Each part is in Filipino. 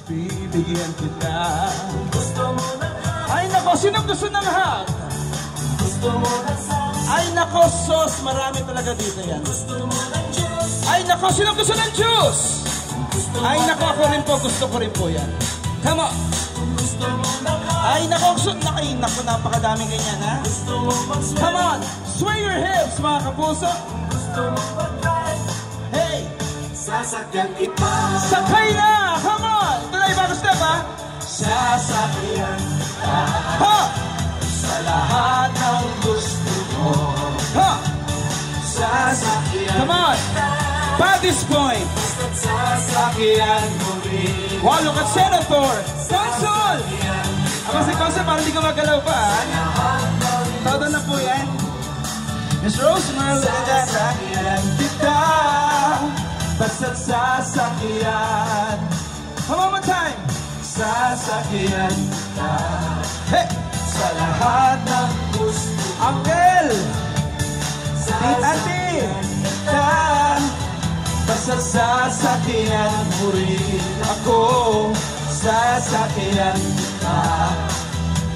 bibigyan kita. Ay nako, sinong gusto ng hug? Ay nako, sos, marami talaga dito yan. Ay nako, sinong gusto ng juice? Ay nako, ako rin po, gusto ko rin po yan. Come on. Ay nako, napakadaming ganyan, ha? Come on, sway your hips, mga kapuso. Hey! Sasakyan kita. Sakay na! Come on! Ito na yung bago step, ha? Sasakyan kita. Ha! Sa lahat ng gusto mo. Ha! Sasakyan. Come on! By this point, Basta't sasakyan mo rin. wow, look at Senator! Consul! Ako si Consul, parang hindi ka magalaw pa, ha? Todo na po yan. Miss Rose, look at that, ha? Sasakyan kita. Basta't sasakyan. Come on, one time! Sasakyan kita. Hey! Sa lahat ng gusto mo. Uncle! Sasakyan kita. Basta't sasakyan mo rin ako. Sasakyan kita.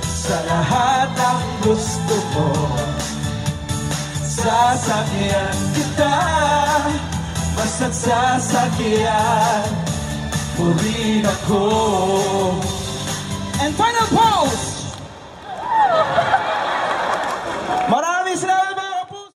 Sa lahat ng gusto mo. Sasakyan kita. Basta't sasakyan mo rin ako. And final pose!